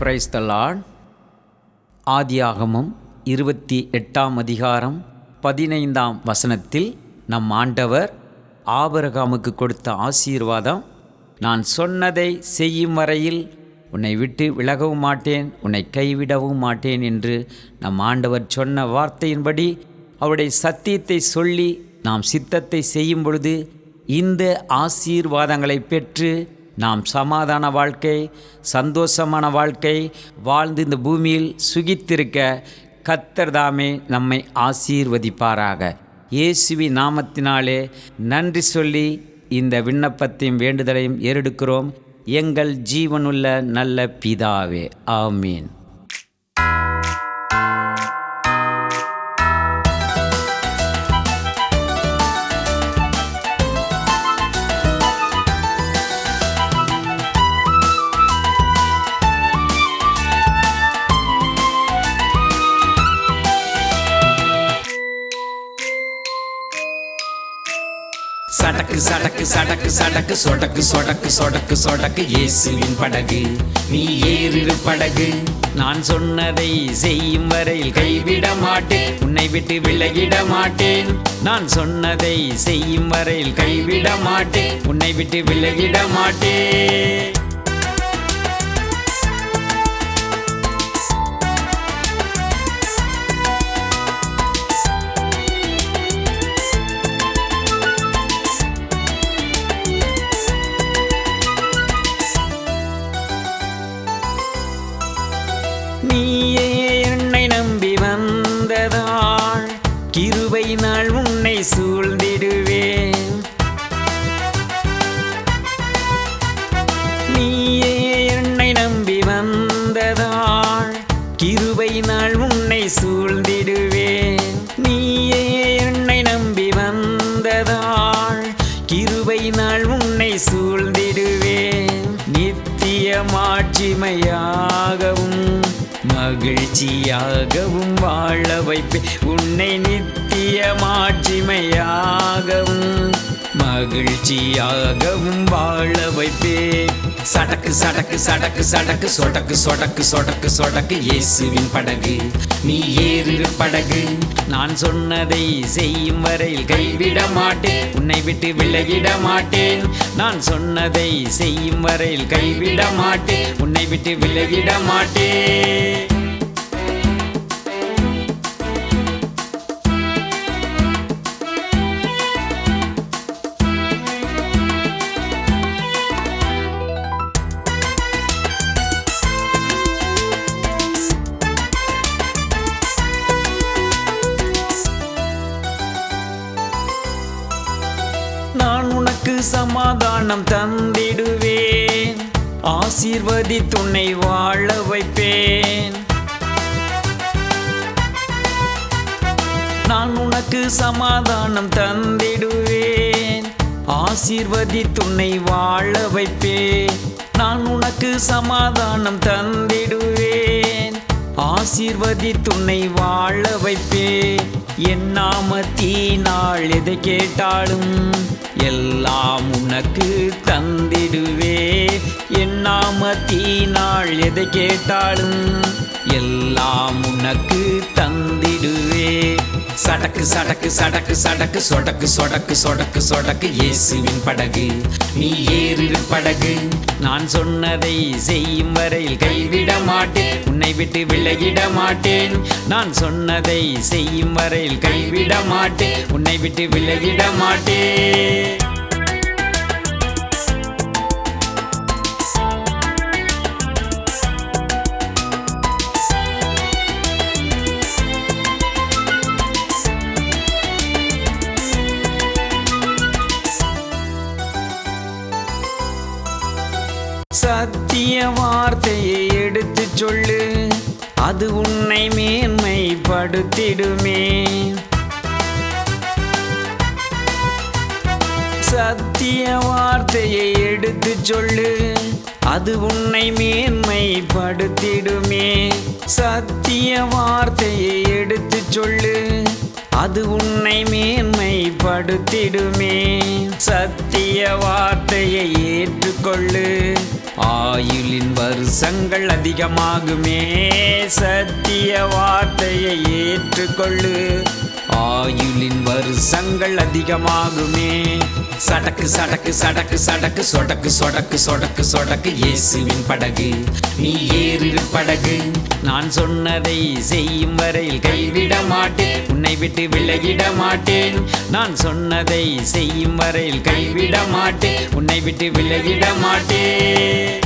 Praise the Lord. ஆதியாகமம் 28ஆம் அதிகாரம் 15ஆம் வசனத்தில் நம் ஆண்டவர் ஆபிரகாமுக்கு கொடுத்த ஆசீர்வாதம், நான் சொன்னதை செய்யும் வரையில் உன்னை விட்டு விலகவும் மாட்டேன், உன்னை கைவிடவும் மாட்டேன் என்று நம் ஆண்டவர் சொன்ன வார்த்தையின்படி அவருடைய சத்தியத்தை சொல்லி நாம் சித்தத்தை செய்யும் பொழுது இந்த ஆசீர்வாதங்களை பெற்று நாம் சமாதான வாழ்க்கை, சந்தோஷமான வாழ்க்கை வாழ்ந்து இந்த பூமியில் சுகித்திருக்க கர்த்தர் தாமே நம்மை ஆசீர்வதிப்பாராக. இயேசுவின் நாமத்தினாலே நன்றி சொல்லி இந்த விண்ணப்பத்தையும் வேண்டுதலையும் ஏறெடுக்கிறோம். எங்கள் ஜீவனுள்ள நல்ல பிதாவே, ஆமீன். சடக்கு சடக்கு சடக்கு சடக்கு சொடக்கு சொடக்கு சொடக்கு சொடக்கு இயேசுவின் படகு, நீ ஏறிரு படகு. நான் சொன்னதை செய்யும் வரையில் கைவிட மாட்டேன், உன்னை விட்டு விலகிட மாட்டேன். நான் சொன்னதை செய்யும் வரையில் கைவிட மாட்டேன், உன்னை விட்டு விலகிட மாட்டேன். நீயே என்னை நம்பி வந்ததால் கிருபை நாள் உன்னை சூழ்ந்திடுவேன். நீயே என்னை நம்பி வந்ததால் கிருபை நாள் உன்னை சூழ்ந்திடுவேன். நீயே என்னை நம்பி வந்ததால் கிருபை நாள் உன்னை சூழ்ந்திடுவேன். நித்திய மாட்சிமையாகவும் மகிழ்ச்சியாகவும் வாழ வைப்பேன் உன்னை, நித்திய மாட்சிமையாகவும் மகிழ்ச்சியாகவும் வாழ வைப்பேன். சடக்கு சடக்கு சடக்கு சடக்கு சொடக்கு சொடக்கு சொடக்கு சொடக்கு இயேசுவின் படகு, நீ ஏறிரு படகு. நான் சொன்னதை செய்யும் வரையில் கைவிட மாட்டேன், உன்னை விட்டு விலகிட மாட்டேன். நான் சொன்னதை செய்யும் வரையில் கைவிட மாட்டேன், உன்னை விட்டு விலகிட மாட்டேன். நான் உனக்கு சமாதானம் தந்திடுவேன், ஆசீர்வதி துணை வாழ வைப்பேன். நான் உனக்கு சமாதானம் தந்திடுவேன், ஆசீர்வதி துணை வாழ வைப்பேன். நான் உனக்கு சமாதானம் தந்திடுவேன், ஆசீர்வதி துணை வாழ வைப்பேன். என் நாமத்தினால் எதை கேட்டாலும் எல்லாம் உனக்கு தந்திடுவே. என் நாமத்தினால் எதை கேட்டாலும் எல்லாம் உனக்கு தந்திடுவே. சடக்கு சடக்கு சடக்கு சடக்கு சொடக்கு சொடக்கு சொடக்கு சொடக்கு இயேசுவின் படகு, நீ ஏறிரு படகு. நான் சொன்னதை செய்யும் வரையில் கைவிட மாட்டேன், உன்னை விட்டு விலகிட மாட்டேன். நான் சொன்னதை செய்யும் வரையில் கைவிட மாட்டேன், உன்னை விட்டு விலகிட மாட்டேன். சத்திய வார்த்தையை எடுத்து சொல்லு, அது உன்னை மேன்மைப்படுத்திடுமே. சத்திய வார்த்தையை எடுத்து சொல்லு, அது உன்னை மேன்மைப்படுத்திடுமே. சத்திய வார்த்தையை எடுத்து சொல்லு, அது உன்னை மேன்மைப்படுத்திடுமே. சத்திய வார்த்தையை ஏற்றுக்கொள்ளு, ஆயுளின் வருஷங்கள் அதிகமாகுமே, சத்திய வார்த்தையை ஏற்றுக்கொள்ளு. ஆயுளின் வருஷங்கள் அதிகமாகுமே. சடக்கு சடக்கு சடக்கு சடக்கு சொடக்கு சொடக்கு சொடக்கு சொடக்கு இயேசுவின் படகு, நீ ஏறிடு படகு. நான் சொன்னதை செய்யும் வரையில் கைவிட மாட்டேன், உன்னை விட்டு விலகிட மாட்டேன். நான் சொன்னதை செய்யும் வரையில் கைவிட மாட்டேன், உன்னை விட்டு விலகிட மாட்டேன்.